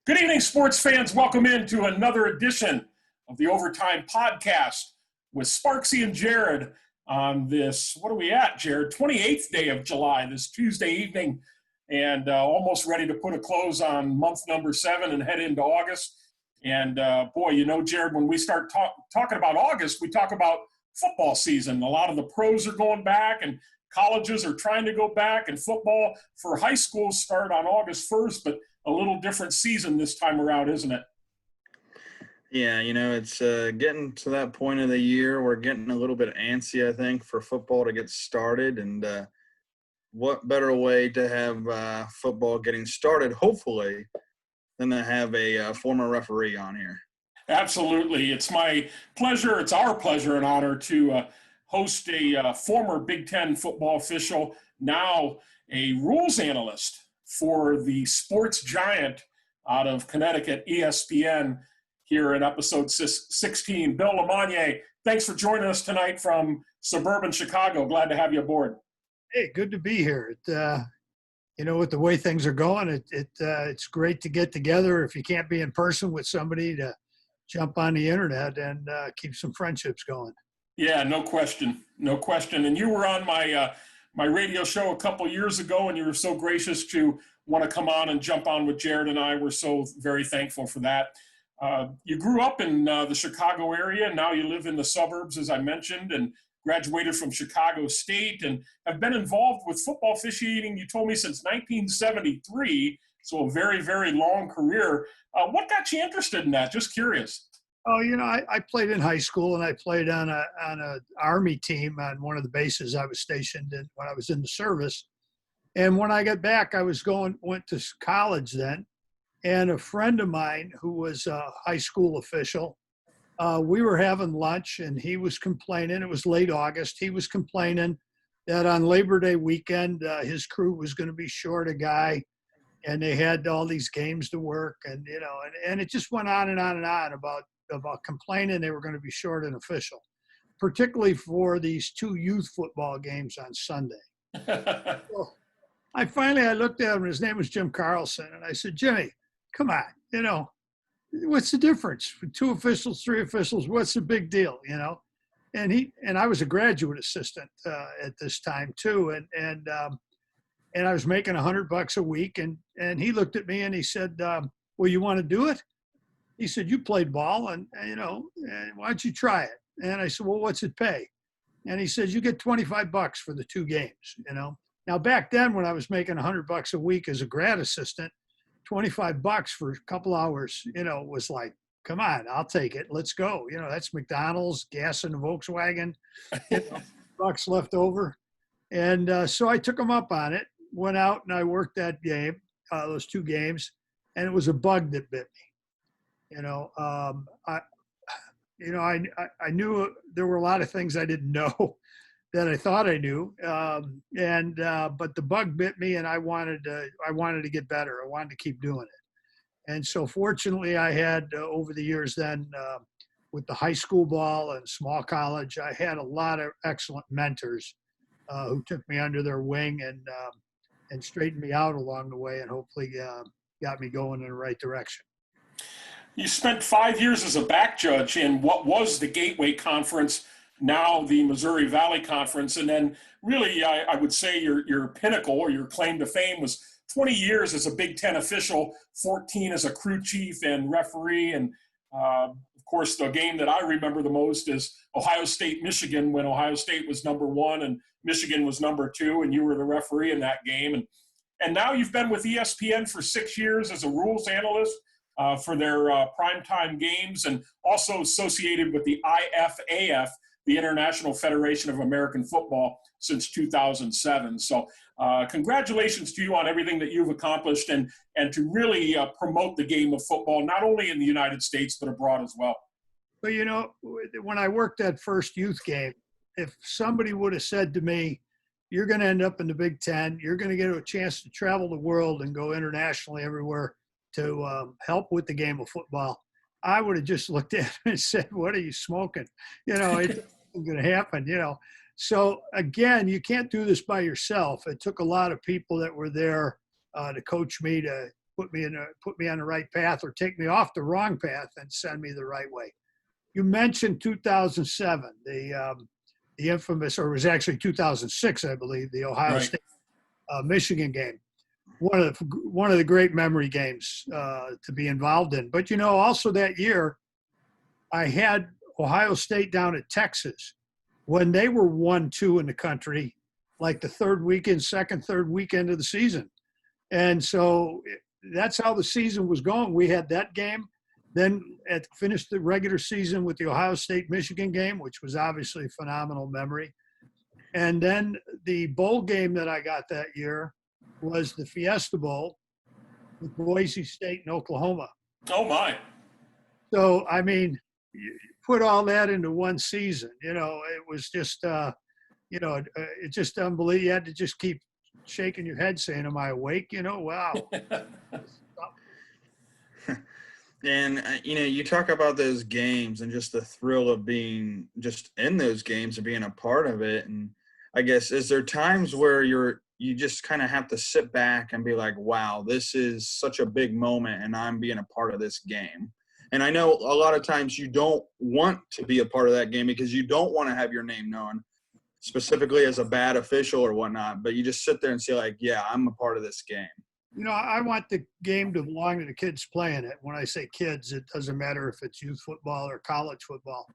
Good evening, sports fans. Welcome into another edition of the Overtime Podcast with Sparksy and Jared on this, what are we at, Jared? 28th day of July, this Tuesday evening, and almost ready to put a close on month number 7 and head into August. And boy, you know, Jared, when we start talking about August, we talk about football season. A lot of the pros are going back and colleges are trying to go back, and football for high schools start on August 1st, but a little different season this time around, isn't it? Yeah, you know, it's getting to that point of the year. We're getting a little bit antsy, I think, for football to get started. And what better way to have football getting started, hopefully, than to have a former referee on here? Absolutely. It's my pleasure. It's our pleasure and honor to host a former Big Ten football official, now a rules analyst for the sports giant out of Connecticut, ESPN, here in episode 16. Bill Lemonnier, thanks for joining us tonight from suburban Chicago. Glad to have you aboard. Hey, good to be here. You know, with the way things are going, it's great to get together, if you can't be in person with somebody, to jump on the internet and keep some friendships going. Yeah, no question. No question. And you were on my radio show a couple years ago, and you were so gracious to want to come on and jump on with Jared and I. We're so very thankful for that. You grew up in the Chicago area. Now you live in the suburbs, as I mentioned, and graduated from Chicago State and have been involved with football officiating, you told me, since 1973, so a very, very long career. What got you interested in that? Just curious. Oh, you know, I played in high school, and I played on a Army team on one of the bases I was stationed in when I was in the service. And when I got back, I went to college then, and a friend of mine who was a high school official, we were having lunch, and he was complaining. It was late August. He was complaining that on Labor Day weekend, his crew was going to be short a guy, and they had all these games to work, and you know, and it just went on and on and on about complaining they were going to be short an official, particularly for these 2 youth football games on Sunday. Well, I looked at him, and his name was Jim Carlson, and I said, Jimmy, come on, you know, what's the difference? 2 officials, 3 officials, what's the big deal, you know? And I was a graduate assistant at this time too, and I was making $100 a week, and he looked at me and he said, well, you want to do it? He said, you played ball, and you know, why don't you try it? And I said, well, what's it pay? And he says, you get $25 for the 2 games, you know? Now, back then, when I was making $100 a week as a grad assistant, $25 for a couple hours, you know, was like, come on, I'll take it. Let's go. You know, that's McDonald's, gas in the Volkswagen, you know, bucks left over. And so I took him up on it, went out, and I worked that game, those 2 games, and it was a bug that bit me. You know, I knew there were a lot of things I didn't know that I thought I knew, but the bug bit me, and I wanted to get better. I wanted to keep doing it, and so fortunately, I had over the years then with the high school ball and small college, I had a lot of excellent mentors who took me under their wing and straightened me out along the way, and hopefully got me going in the right direction. You spent 5 years as a back judge in what was the Gateway Conference, now the Missouri Valley Conference. And then really, I would say your pinnacle or your claim to fame was 20 years as a Big Ten official, 14 as a crew chief and referee. And of course, the game that I remember the most is Ohio State-Michigan, when Ohio State was number 1 and Michigan was number 2, and you were the referee in that game. And now you've been with ESPN for 6 years as a rules analyst for their primetime games, and also associated with the IFAF, the International Federation of American Football, since 2007. So congratulations to you on everything that you've accomplished and to really promote the game of football, not only in the United States, but abroad as well. But, you know, when I worked that first youth game, if somebody would have said to me, you're going to end up in the Big Ten, you're going to get a chance to travel the world and go internationally everywhere to help with the game of football, I would have just looked at him and said, what are you smoking? You know, it's going to happen, you know. So, again, you can't do this by yourself. It took a lot of people that were there to coach me, to put me on the right path or take me off the wrong path and send me the right way. You mentioned 2007, the infamous, or it was actually 2006, I believe, the Ohio Right. State Michigan game. One of the great memory games to be involved in. But also that year, I had Ohio State down at Texas when they were 1-2 in the country, like the third weekend of the season. And so that's how the season was going. We had that game. Then finished the regular season with the Ohio State-Michigan game, which was obviously a phenomenal memory. And then the bowl game that I got that year was the Fiesta Bowl with Boise State and Oklahoma. Oh, my. So, I mean, you put all that into one season. It was just, it's just unbelievable. You had to just keep shaking your head saying, am I awake? Wow. And, you talk about those games and just the thrill of being just in those games and being a part of it. And I guess, is there times where you just kind of have to sit back and be like, wow, this is such a big moment and I'm being a part of this game? And I know a lot of times you don't want to be a part of that game because you don't want to have your name known specifically as a bad official or whatnot, but you just sit there and say like, yeah, I'm a part of this game. I want the game to belong to the kids playing it. When I say kids, it doesn't matter if it's youth football or college football.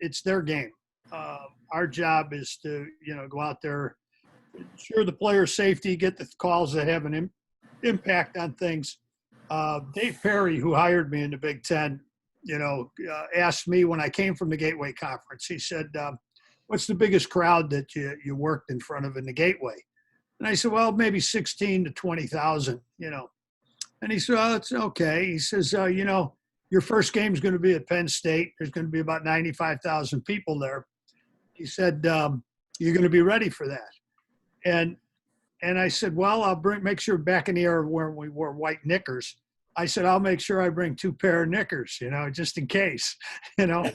It's their game. Our job is to, go out there, ensure the player safety, get the calls that have an impact on things. Dave Perry, who hired me in the Big Ten, asked me when I came from the Gateway Conference, he said, what's the biggest crowd that you worked in front of in the Gateway? And I said, well, maybe 16 to 20,000, And he said, oh, it's okay. He says, your first game is going to be at Penn State. There's going to be about 95,000 people there. He said, you're going to be ready for that. And I said, well, I'll make sure back in the era when we wore white knickers, I said, I'll make sure I bring 2 pair of knickers, just in case, And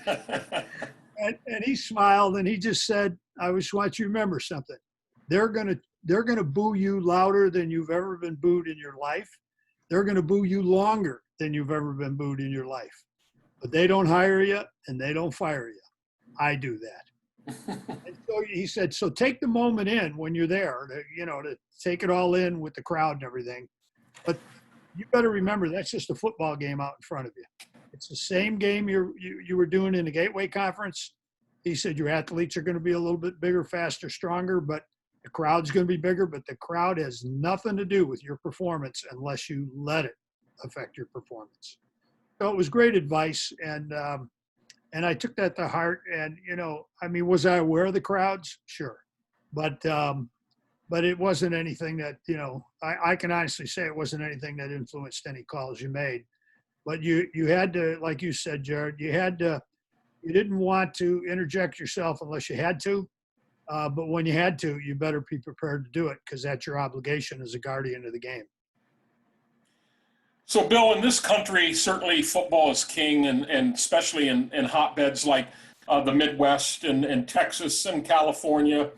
he smiled and he just said, I just want you to remember something. They're going to boo you louder than you've ever been booed in your life. They're going to boo you longer than you've ever been booed in your life. But they don't hire you and they don't fire you. I do that. And so he said, so take the moment in when you're there, to take it all in with the crowd and everything. But you better remember that's just a football game out in front of you. It's the same game you were doing in the Gateway Conference. He said your athletes are going to be a little bit bigger, faster, stronger, but the crowd's going to be bigger. But the crowd has nothing to do with your performance unless you let it affect your performance. So it was great advice, and I took that to heart. And was I aware of the crowds? Sure, but it wasn't anything that I can honestly say it wasn't anything that influenced any calls you made. But you had to, like you said, Jared, you didn't want to interject yourself unless you had to. But when you had to, you better be prepared to do it because that's your obligation as a guardian of the game. So, Bill, in this country, certainly football is king, and especially in hotbeds like the Midwest and Texas and California.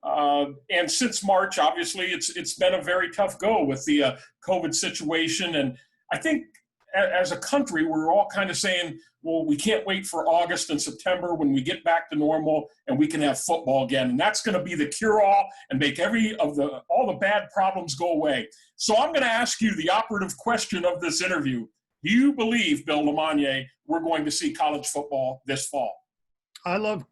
And since March, obviously, it's been a very tough go with the COVID situation. And I think as a country, we're all kind of saying, well, we can't wait for August and September when we get back to normal and we can have football again. And that's going to be the cure-all and make all the bad problems go away. So I'm going to ask you the operative question of this interview. Do you believe, Bill Lemonnier, we're going to see college football this fall? I love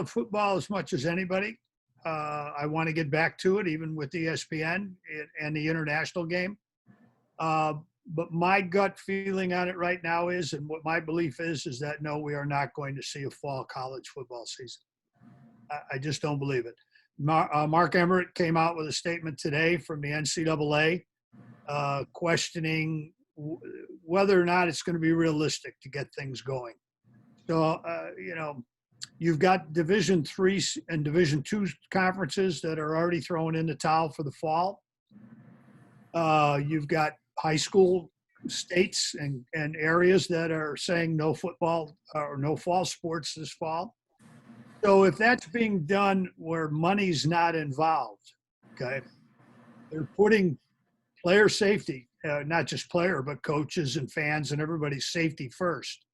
football as much as anybody. I want to get back to it, even with ESPN and the international game. But my gut feeling on it right now is, and what my belief is that no, we are not going to see a fall college football season. I just don't believe it. Mark Emmert came out with a statement today from the NCAA questioning whether or not it's going to be realistic to get things going. So, you've got Division III and Division II conferences that are already throwing in the towel for the fall. You've got high school states and areas that are saying no football or no fall sports this fall. So if that's being done where money's not involved, okay, they're putting player safety not just player, but coaches and fans and everybody's safety first.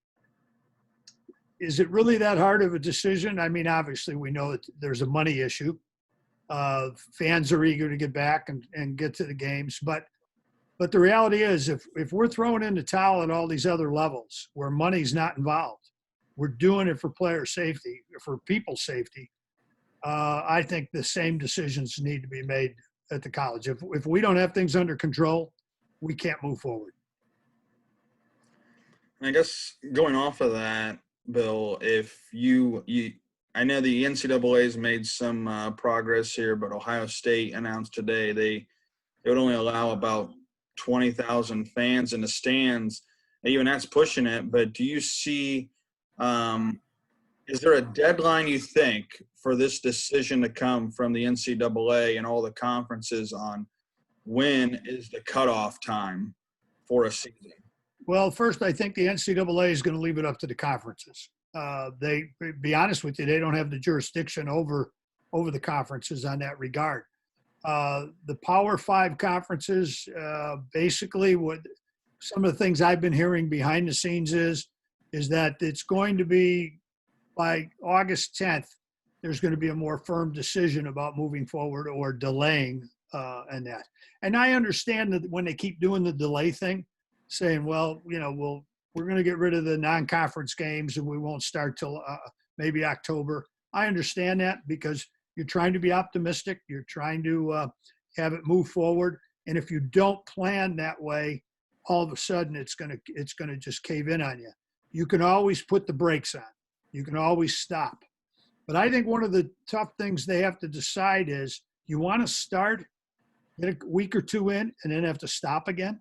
Is it really that hard of a decision? I mean, obviously we know that there's a money issue. Fans are eager to get back and get to the games, but the reality is if we're throwing in the towel at all these other levels where money's not involved, we're doing it for player safety, for people's safety. I think the same decisions need to be made at the college. If we don't have things under control, we can't move forward. I guess going off of that, Bill, if I know the NCAA's made some progress here, but Ohio State announced today they would only allow about 20,000 fans in the stands. Even that's pushing it. But do you see, is there a deadline you think for this decision to come from the NCAA and all the conferences on when is the cutoff time for a season? Well, first, I think the NCAA is going to leave it up to the conferences. They, be honest with you, they don't have the jurisdiction over the conferences on that regard. The Power Five conferences, basically, what some of the things I've been hearing behind the scenes is that it's going to be by August 10th. There's going to be a more firm decision about moving forward or delaying and that. And I understand that when they keep doing the delay thing, saying, well, we're going to get rid of the non-conference games and we won't start till maybe October. I understand that because you're trying to be optimistic. You're trying to have it move forward. And if you don't plan that way, all of a sudden it's going to just cave in on you. You can always put the brakes on. You can always stop. But I think one of the tough things they have to decide is, you want to start, get a week or two in, and then have to stop again?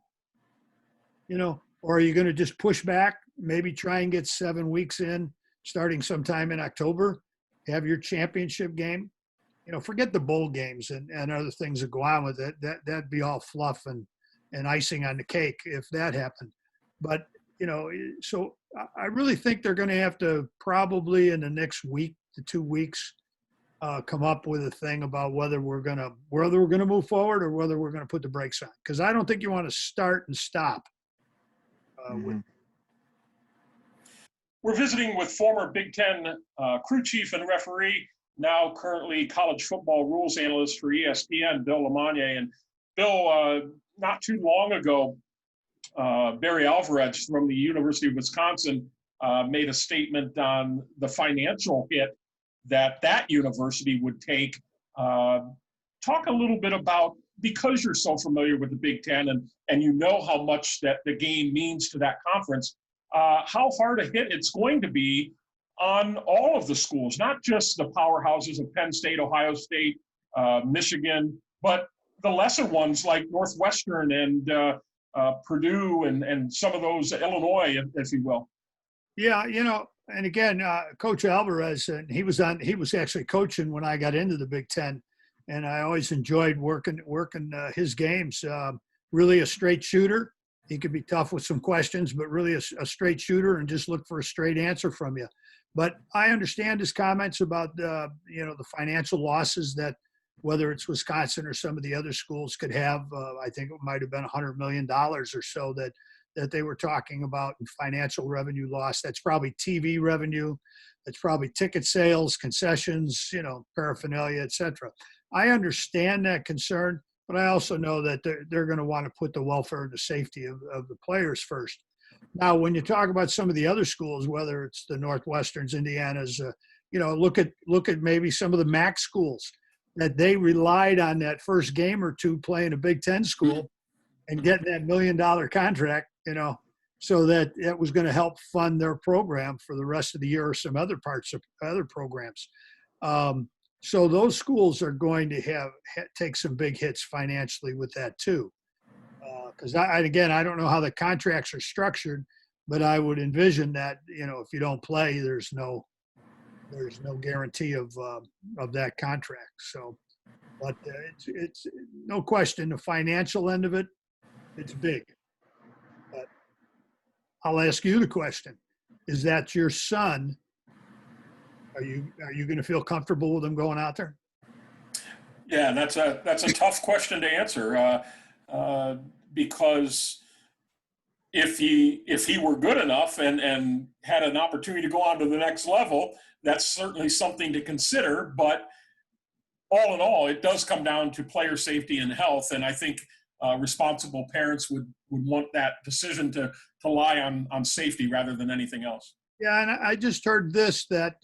Or are you going to just push back, maybe try and get 7 weeks in, starting sometime in October, have your championship game? Forget the bowl games and other things that go on with it. That'd be all fluff and icing on the cake if that happened. But, so I really think they're going to have to probably in the next week to 2 weeks come up with a thing about whether we're going to move forward or whether we're going to put the brakes on. Because I don't think you want to start and stop. We're visiting with former Big Ten crew chief and referee, now currently college football rules analyst for ESPN, Bill Lemonnier. And Bill, not too long ago, Barry Alvarez from the University of Wisconsin made a statement on the financial hit that university would take. Talk a little bit about, because you're so familiar with the Big Ten and you know how much that the game means to that conference, how hard a hit it's going to be on all of the schools, not just the powerhouses of Penn State, Ohio State, Michigan, but the lesser ones like Northwestern and Purdue and some of those, Illinois, if you will. Yeah, and again, Coach Alvarez, and he was actually coaching when I got into the Big Ten, and I always enjoyed working his games. Really a straight shooter. He could be tough with some questions, but really a straight shooter and just look for a straight answer from you. But I understand his comments about the financial losses that whether it's Wisconsin or some of the other schools could have. I think it might have been $100 million or so that they were talking about in financial revenue loss. That's probably TV revenue. That's probably ticket sales, concessions, paraphernalia, et cetera. I understand that concern, but I also know that they're going to want to put the welfare and the safety of the players first. Now, when you talk about some of the other schools, whether it's the Northwesterns, Indianas, look at maybe some of the MAC schools that they relied on that first game or two playing a Big Ten school and getting that $1 million contract, so that it was going to help fund their program for the rest of the year or some other parts of other programs. So those schools are going to take some big hits financially with that too. Because I don't know how the contracts are structured, but I would envision that, if you don't play, there's no guarantee of that contract. So, but it's no question, the financial end of it, it's big. But I'll ask you the question: is that your son? Are you going to feel comfortable with him going out there? Yeah, that's a tough question to answer. because if he were good enough and had an opportunity to go on to the next level, that's certainly something to consider. But all in all, it does come down to player safety and health, and I think responsible parents would want that decision to lie on safety rather than anything else. Yeah, and I just heard this, that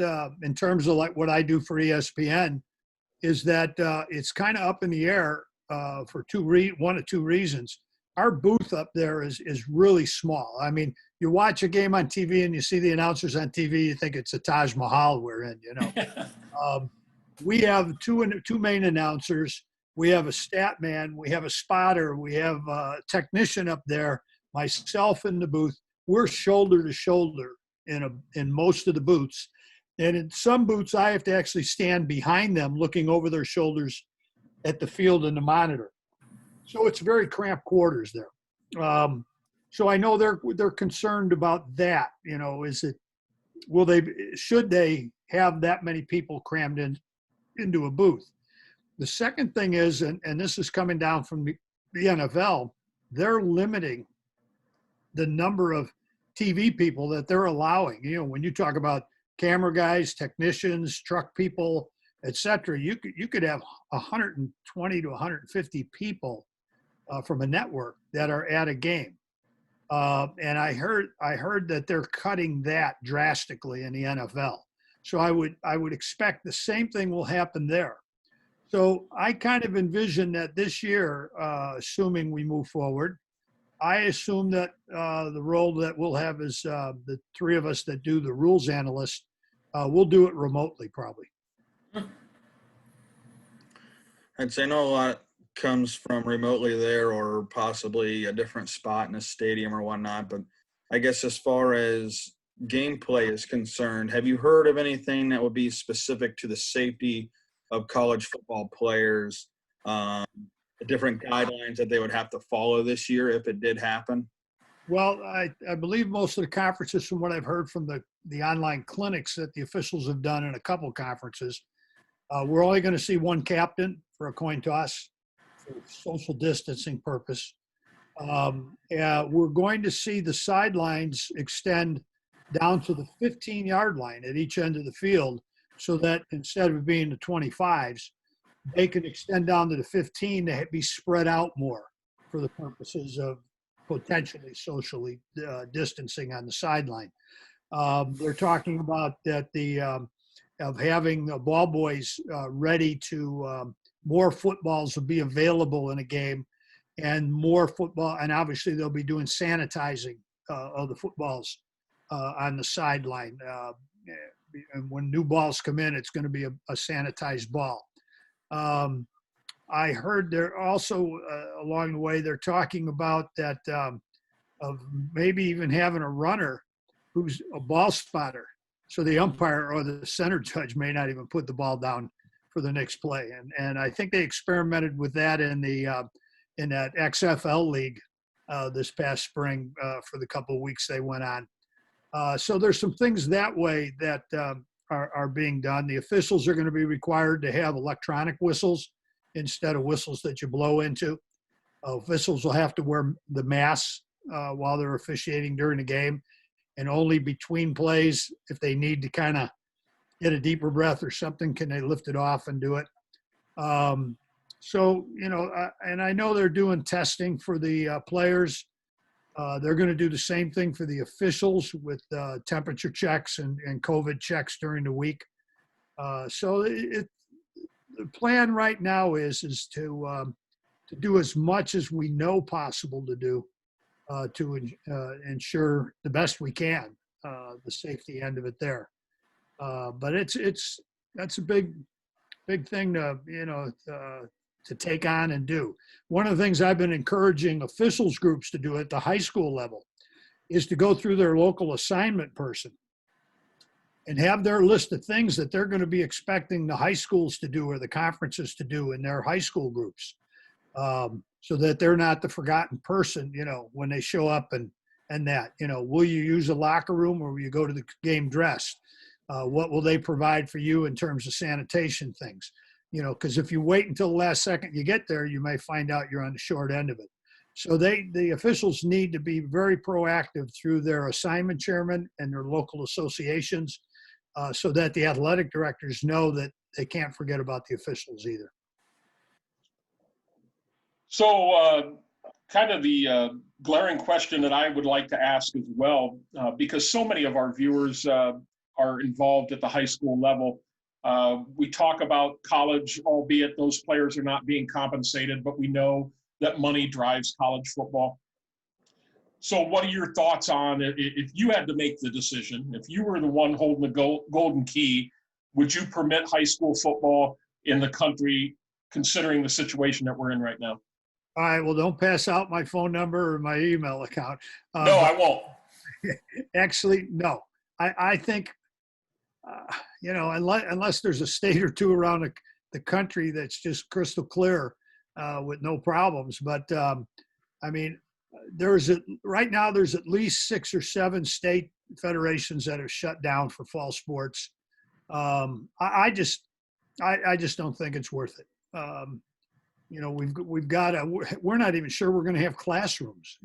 in terms of like what I do for ESPN, is that it's kind of up in the air for one of two reasons. Our booth up there is really small. I mean, you watch a game on TV and you see the announcers on TV, you think it's a Taj Mahal we're in, you know. We have two main announcers. We have a stat man. We have a spotter. We have a technician up there. Myself in the booth. We're shoulder to shoulder in most of the booths. And in some booths, I have to actually stand behind them, looking over their shoulders at the field and the monitor. So it's very cramped quarters there. So I know they're concerned about that. You know, should they have that many people crammed into a booth? The second thing is, and this is coming down from the NFL, they're limiting the number of TV people that they're allowing. You know, when you talk about camera guys, technicians, truck people, etc., you could have 120 to 150 people from a network that are at a game. And I heard that they're cutting that drastically in the NFL. So I would expect the same thing will happen there. So I kind of envision that this year, assuming we move forward, I assume that the role that we'll have is the three of us that do the rules analyst, we'll do it remotely probably. I'd say no, a lot comes from remotely there or possibly a different spot in a stadium or whatnot. But I guess as far as gameplay is concerned, have you heard of anything that would be specific to the safety of college football players, the different guidelines that they would have to follow this year if it did happen? Well, I believe most of the conferences, from what I've heard from the online clinics that the officials have done in a couple conferences, we're only going to see one captain for a coin toss for social distancing purpose. We're going to see the sidelines extend down to the 15-yard line at each end of the field, so that instead of being the 25s, they can extend down to the 15 to be spread out more for the purposes of potentially socially distancing on the sideline. They're talking about that of having the ball boys ready to more footballs will be available in a game, and more football, and obviously they'll be doing sanitizing of the footballs on the sideline. And when new balls come in, it's going to be a sanitized ball. I heard they're also along the way, they're talking about that of maybe even having a runner who's a ball spotter. So the umpire or the center judge may not even put the ball down for the next play. And I think they experimented with that in that XFL league this past spring for the couple of weeks they went on. So there's some things that way that are being done. The officials are going to be required to have electronic whistles instead of whistles that you blow into. Officials will have to wear the masks while they're officiating during the game, and only between plays, if they need to kind of get a deeper breath or something, can they lift it off and do it. So, you know, and I know they're doing testing for the players. They're going to do the same thing for the officials with temperature checks and COVID checks during the week. So the plan right now is to do as much as we know possible to do to ensure the best we can the safety end of it there. But that's a big thing to take on and do. One of the things I've been encouraging officials groups to do at the high school level is to go through their local assignment person and have their list of things that they're going to be expecting the high schools to do or the conferences to do in their high school groups, so that they're not the forgotten person, you know, when they show up and that, you know, will you use a locker room or will you go to the game dressed? What will they provide for you in terms of sanitation things? You know, because if you wait until the last second you get there, you may find out you're on the short end of it. So the officials need to be very proactive through their assignment chairman and their local associations, so that the athletic directors know that they can't forget about the officials either. So, kind of the glaring question that I would like to ask as well, because so many of our viewers are involved at the high school level. We talk about college, albeit those players are not being compensated, but we know that money drives college football. So what are your thoughts on if you had to make the decision, if you were the one holding the golden key, would you permit high school football in the country, considering the situation that we're in right now? All right, well, don't pass out my phone number or my email account. No, I won't. Actually, no. I think, unless there's a state or two around the country that's just crystal clear with no problems. But I mean, right now there's at least 6 or 7 state federations that have shut down for fall sports. I just don't think it's worth it. We're not even sure we're going to have classrooms,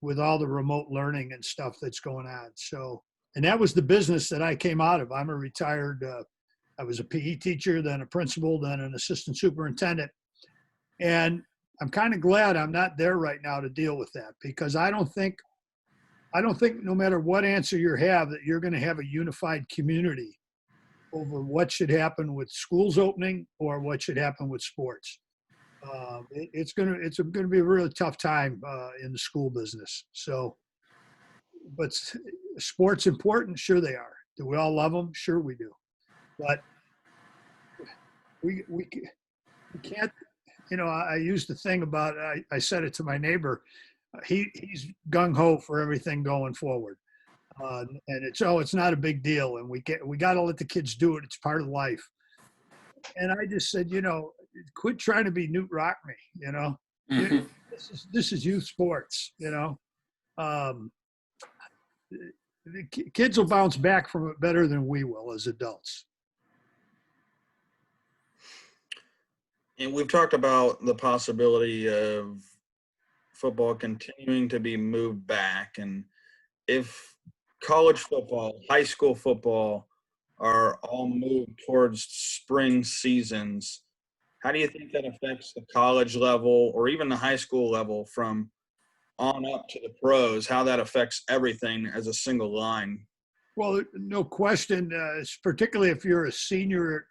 with all the remote learning and stuff that's going on. So, and that was the business that I came out of. I'm a retired, I was a PE teacher, then a principal, then an assistant superintendent. And I'm kind of glad I'm not there right now to deal with that, because I don't think no matter what answer you have that you're going to have a unified community over what should happen with schools opening or what should happen with sports. It's going to be a really tough time in the school business. So, but sports important? Sure they are. Do we all love them? Sure we do. But we can't, I used the thing about, I said it to my neighbor, he's gung-ho for everything going forward. And it's not a big deal. And we got to let the kids do it. It's part of life. And I just said, quit trying to be Newt Rockme, Mm-hmm. This is youth sports, the kids will bounce back from it better than we will as adults. And we've talked about the possibility of football continuing to be moved back. And if college football, high school football are all moved towards spring seasons, how do you think that affects the college level or even the high school level from on up to the pros, how that affects everything as a single line? Well, no question, particularly if you're a senior.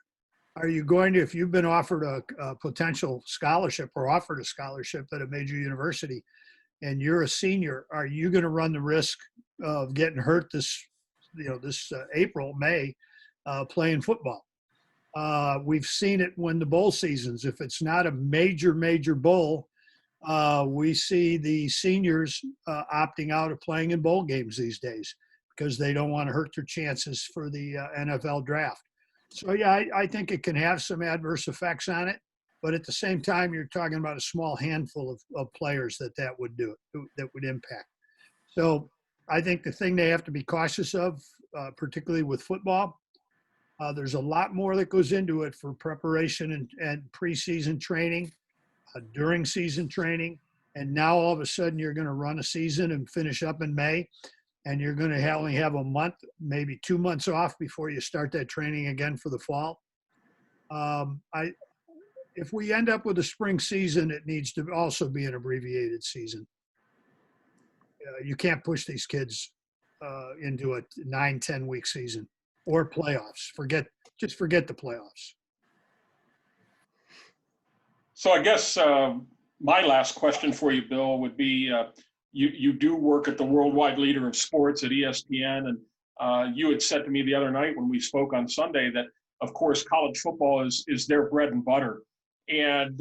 Are you going to, if you've been offered a potential scholarship or offered a scholarship at a major university and you're a senior, are you going to run the risk of getting hurt this April, May, playing football? We've seen it when the bowl seasons, if it's not a major bowl, we see the seniors opting out of playing in bowl games these days because they don't want to hurt their chances for the NFL draft. So, yeah, I think it can have some adverse effects on it. But at the same time, you're talking about a small handful of players that would do it, that would impact. So I think the thing they have to be cautious of, particularly with football, there's a lot more that goes into it for preparation and preseason training, during season training. And now all of a sudden you're going to run a season and finish up in May. And you're going to only have a month, maybe 2 months off before you start that training again for the fall. If we end up with a spring season, it needs to also be an abbreviated season. You can't push these kids into a 9-10 week season or playoffs. Just forget the playoffs. So I guess my last question for you, Bill, would be, you do work at the worldwide leader of sports at ESPN, and you had said to me the other night when we spoke on Sunday that, of course, college football is their bread and butter. And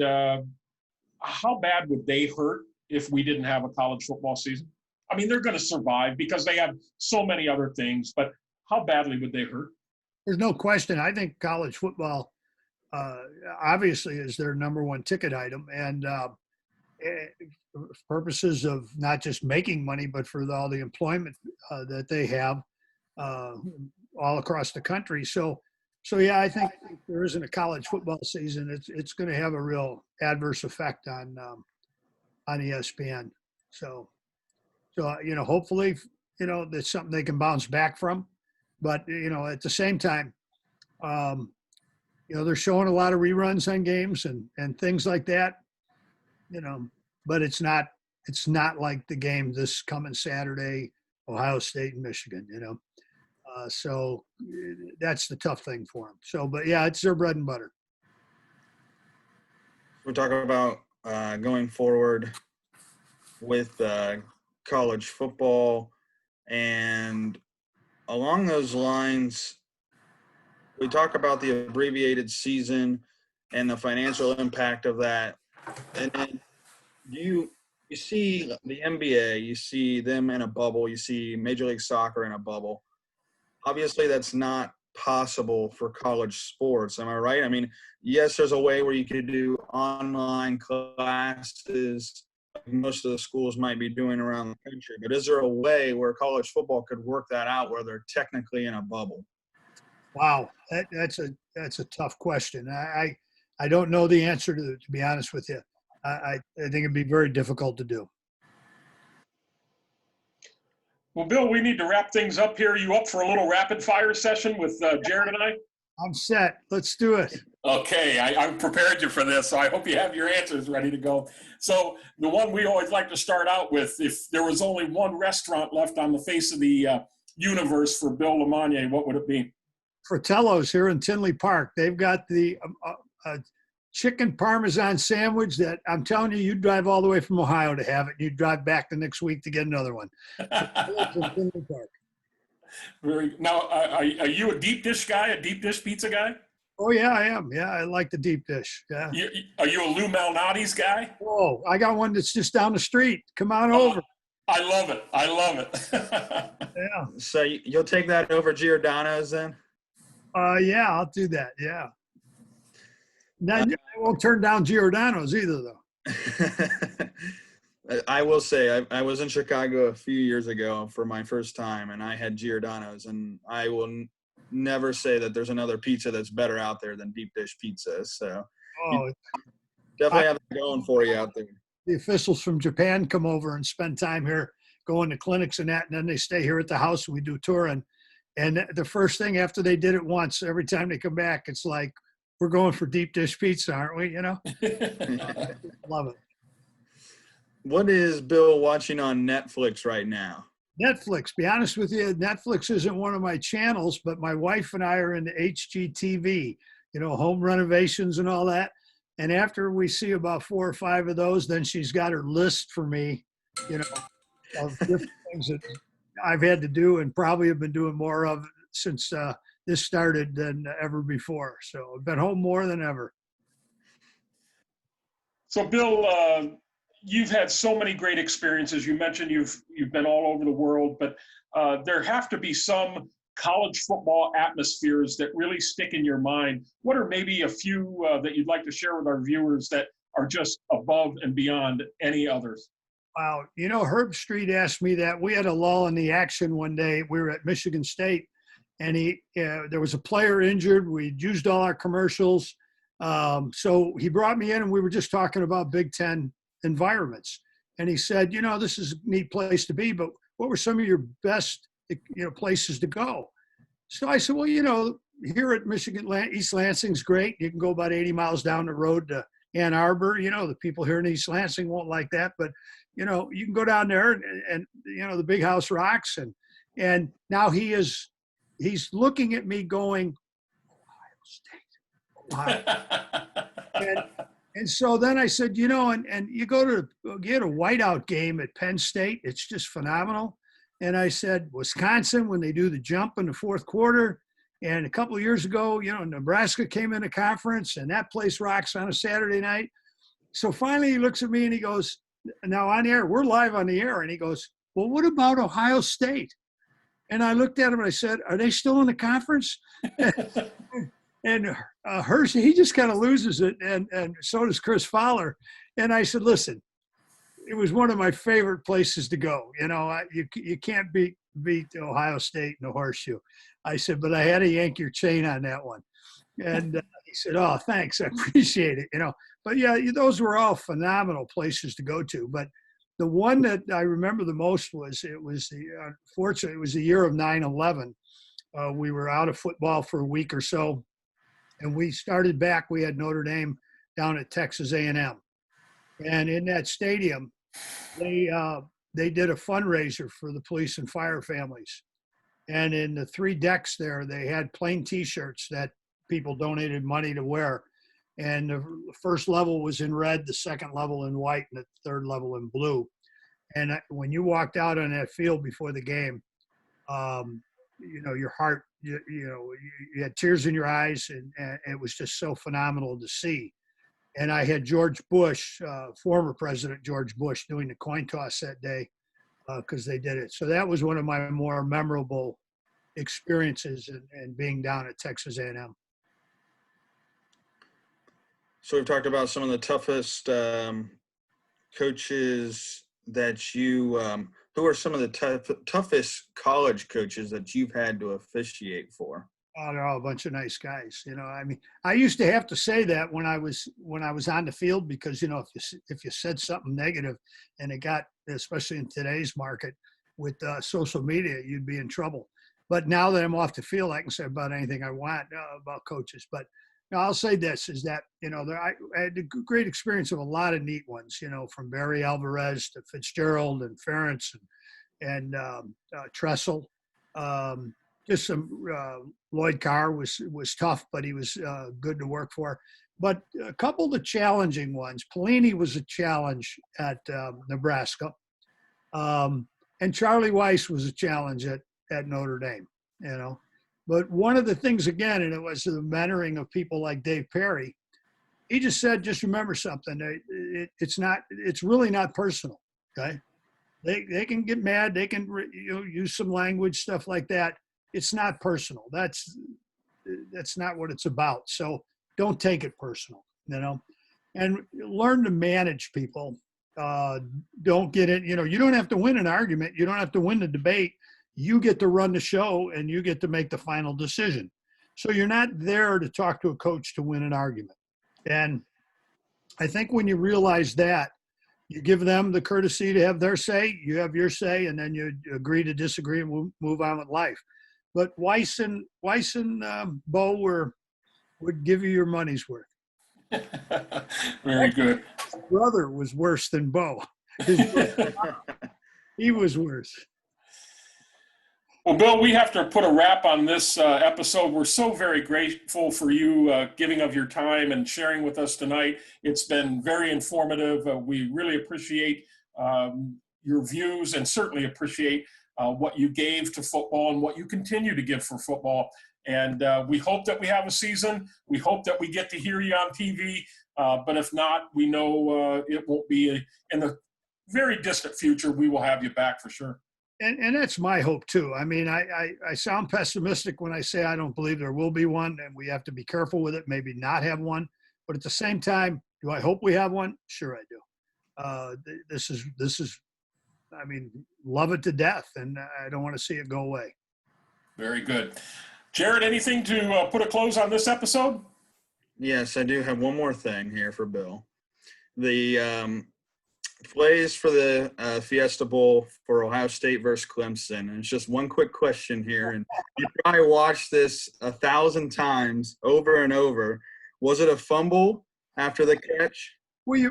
how bad would they hurt if we didn't have a college football season? I mean, they're going to survive because they have so many other things, but how badly would they hurt? There's no question. I think college football obviously is their number one ticket item. And for purposes of not just making money, but for all the employment that they have all across the country. So yeah, I think if there isn't a college football season, it's going to have a real adverse effect on on ESPN. So hopefully, that's something they can bounce back from. But, at the same time, they're showing a lot of reruns on games and things like that, but it's not like the game this coming Saturday, Ohio State and Michigan, so that's the tough thing for them. So, but yeah, it's their bread and butter. We're talking about going forward with college football, and along those lines, we talk about the abbreviated season and the financial impact of that. And then you see the NBA, you see them in a bubble, you see Major League Soccer in a bubble. Obviously, that's not possible for college sports. Am I right? I mean, yes, there's a way where you could do online classes like most of the schools might be doing around the country, but is there a way where college football could work that out where they're technically in a bubble? Wow, that's a tough question. I don't know the answer to be honest with you. I think it'd be very difficult to do. Well, Bill, we need to wrap things up here. Are you up for a little rapid fire session with Jared and I? I'm set. Let's do it. Okay, I prepared you for this, so I hope you have your answers ready to go. So the one we always like to start out with, if there was only one restaurant left on the face of the universe for Bill Lemonnier, what would it be? Fratello's here in Tinley Park. They've got the chicken Parmesan sandwich that I'm telling you, you'd drive all the way from Ohio to have it. You'd drive back the next week to get another one. Tinley Park. Now, are you a deep dish guy, a deep dish pizza guy? Oh, yeah, I am. Yeah, I like the deep dish. Yeah. Are you a Lou Malnati's guy? Oh, I got one that's just down the street. Come on over. I love it. I love it. Yeah. So you'll take that over Giordano's then? Yeah, I'll do that. Yeah. Now, I won't turn down Giordano's either, though. I will say I was in Chicago a few years ago for my first time, and I had Giordano's, and I will never say that there's another pizza that's better out there than deep dish pizza. So definitely have it going for you out there. The officials from Japan come over and spend time here, going to clinics and that, and then they stay here at the house. We do touring. And the first thing after they did it once, every time they come back, it's like, we're going for deep dish pizza, aren't we? Love it. What is Bill watching on Netflix right now? Netflix. Be honest with you, Netflix isn't one of my channels, but my wife and I are into HGTV, home renovations and all that. And after we see about 4 or 5 of those, then she's got her list for me, of different things that I've had to do and probably have been doing more of since this started than ever before. So I've been home more than ever. So, Bill, you've had so many great experiences. You mentioned you've been all over the world, but there have to be some college football atmospheres that really stick in your mind. What are maybe a few that you'd like to share with our viewers that are just above and beyond any others? Wow. Herb Street asked me that. We had a lull in the action one day. We were at Michigan State, and there was a player injured. We'd used all our commercials. So he brought me in, and we were just talking about Big Ten environments. And he said, this is a neat place to be, but what were some of your best, places to go? So I said, well, here at Michigan, East Lansing's great. You can go about 80 miles down the road to Ann Arbor. The people here in East Lansing won't like that, but you can go down there and the big house rocks. And now he's looking at me going, Ohio State, Ohio. And so then I said, and you go to get a whiteout game at Penn State. It's just phenomenal. And I said, Wisconsin, when they do the jump in the fourth quarter. And a couple of years ago, Nebraska came in a conference, and that place rocks on a Saturday night. So finally he looks at me and he goes, now on air, we're live on the air. And he goes, well, what about Ohio State? And I looked at him and I said, are they still in the conference? And Hershey, he just kind of loses it, and so does Chris Fowler. And I said, listen, it was one of my favorite places to go. You can't beat Ohio State in the horseshoe. I said, but I had to yank your chain on that one. And He said, "Oh, thanks. I appreciate it." But yeah, those were all phenomenal places to go to. But the one that I remember the most unfortunately, it was the year of 9/11. We were out of football for a week or so, and we started back. We had Notre Dame down at Texas A&M, and in that stadium, they did a fundraiser for the police and fire families. And in the 3 decks there, they had plain T-shirts that people donated money to wear. And the first level was in red, the second level in white, and the third level in blue. And when you walked out on that field before the game, your heart, you had tears in your eyes, and it was just so phenomenal to see. And I had George Bush, former President George Bush, doing the coin toss that day because they did it. So that was one of my more memorable experiences and being down at Texas A&M. So we've talked about some of the toughest coaches that you who are some of the toughest college coaches that you've had to officiate for? Oh, they're all a bunch of nice guys. I mean, I used to have to say that when I was on the field because if you said something negative, and it got, especially in today's market with social media, you'd be in trouble. But now that I'm off the field, I can say about anything I want about coaches. But I'll say this is that I had a great experience of a lot of neat ones. From Barry Alvarez to Fitzgerald and Ferentz and Tressel. Just some Lloyd Carr was tough, but he was good to work for. But a couple of the challenging ones. Pelini was a challenge at Nebraska, and Charlie Weiss was a challenge at Notre Dame. But one of the things again, and it was the mentoring of people like Dave Perry. He just said, just remember something. It's really not personal. Okay, they can get mad. They can use some language, stuff like that. It's not personal. That's not what it's about. So don't take it personal, and learn to manage people. Don't get it. You don't have to win an argument. You don't have to win the debate. You get to run the show and you get to make the final decision. So you're not there to talk to a coach to win an argument. And I think when you realize that, you give them the courtesy to have their say, you have your say, and then you agree to disagree and move on with life. But Weiss and Bo would give you your money's worth. Very good. His brother was worse than Bo. He was worse. Well, Bill, we have to put a wrap on this episode. We're so very grateful for you giving of your time and sharing with us tonight. It's been very informative. We really appreciate your views and certainly appreciate what you gave to football and what you continue to give for football. And we hope that we have a season. We hope that we get to hear you on TV. But if not, we know it won't be in the very distant future. We will have you back for sure. And that's my hope too. I mean, I sound pessimistic when I say I don't believe there will be one, and we have to be careful with it, maybe not have one. But at the same time, do I hope we have one? Sure I do. This is, I mean, love it to death, and I don't want to see it go away. Very good. Jared, anything to put a close on this episode? Yes, I do have one more thing here for Bill. The plays for the Fiesta Bowl for Ohio State versus Clemson. And it's just one quick question here. And you probably watched this 1,000 times over and over. Was it a fumble after the catch? Well,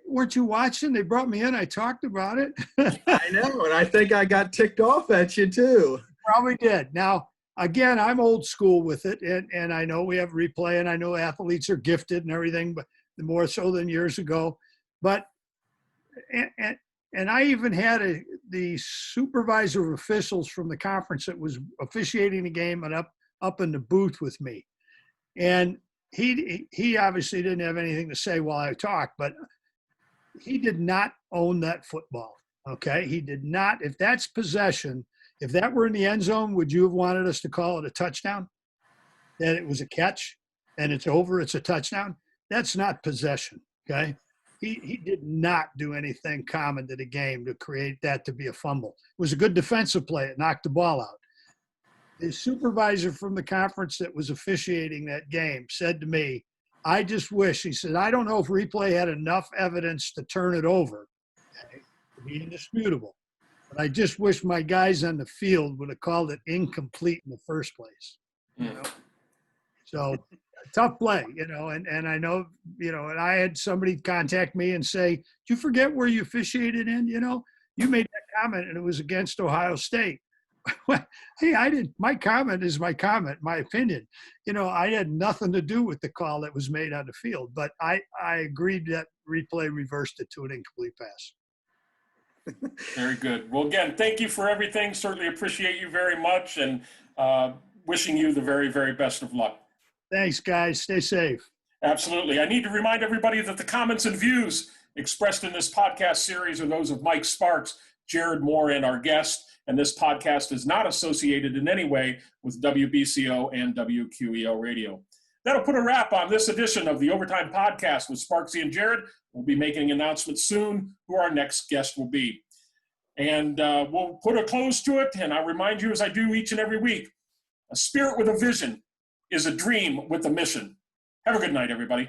weren't you watching? They brought me in. I talked about it. I know, and I think I got ticked off at you too. Probably did. Now, again, I'm old school with it, and I know we have replay, and I know athletes are gifted and everything, but more so than years ago. But and I even had the supervisor of officials from the conference that was officiating the game and up in the booth with me. And he obviously didn't have anything to say while I talked, but he did not own that football. Okay. He did not. If that's possession, if that were in the end zone, would you have wanted us to call it a touchdown? That it was a catch and it's over, it's a touchdown? That's not possession. Okay. He did not do anything common to the game to create that to be a fumble. It was a good defensive play. It knocked the ball out. The supervisor from the conference that was officiating that game said to me, I just wish, he said, I don't know if replay had enough evidence to turn it over, okay, to be indisputable. But I just wish my guys on the field would have called it incomplete in the first place. You know? So tough play, and I know, and I had somebody contact me and say, "Did you forget where you officiated in? You made that comment and it was against Ohio State." Hey, I didn't. My comment is my comment, my opinion. I had nothing to do with the call that was made on the field, but I agreed that replay reversed it to an incomplete pass. Very good. Well, again, thank you for everything. Certainly appreciate you very much, and wishing you the very, very best of luck. Thanks, guys. Stay safe. Absolutely. I need to remind everybody that the comments and views expressed in this podcast series are those of Mike Sparks, Jared Moore, and our guest. And this podcast is not associated in any way with WBCO and WQEO Radio. That'll put a wrap on this edition of the Overtime Podcast with Sparksy and Jared. We'll be making an announcement soon who our next guest will be. And we'll put a close to it. And I remind you, as I do each and every week, a spirit with a vision is a dream with a mission. Have a good night, everybody.